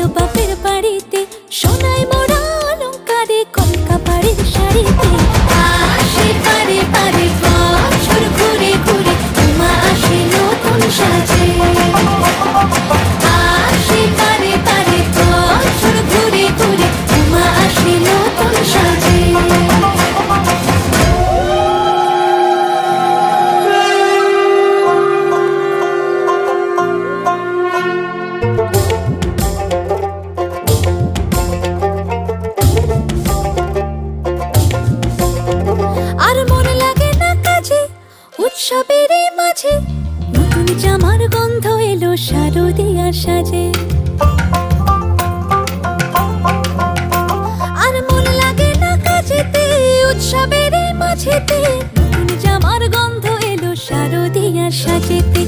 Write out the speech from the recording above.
এলো বাপের বাড়িতে, সোনায় মোড়া অলংকারে কলকা বাড়ির শাড়িতে। আসে পারে পারে বছর ঘুরে ঘুরে, উমা আসে নতুন সাজে। আসে পারে পারে বছর ঘুরে ঘুরে, উমা আসে নতুন সাজে। আর মন লাগে না কাজে, উৎসবের মাঝে নতুন জামার গন্ধ এলো শারদিয়ার সাজে। আর মন লাগে না কাজেতে, উৎসবের মাঝেতে নতুন জামার গন্ধ এলো শারদিয়ার সাজেতে।